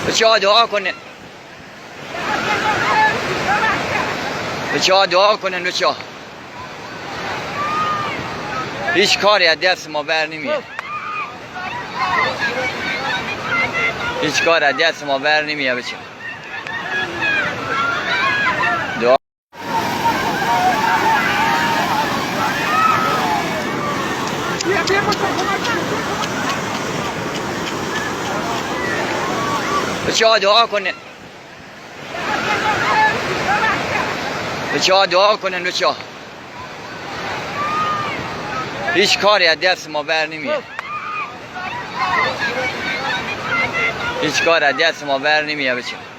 بچه‌ها دعا کنین. بچه‌ها دعا کنین بچه‌ها. هیچ کاری از دست ما بر نمیاد. هیچ کار از دست ما بر نمیاد بچه‌ها. دعا بچه‌ها دعا کنین. بچه‌ها دعا کنین بچه‌ها. هیچ کاری از دست ما بر نمیاد. هیچ کار از دست ما بر نمیاد بچه‌ها.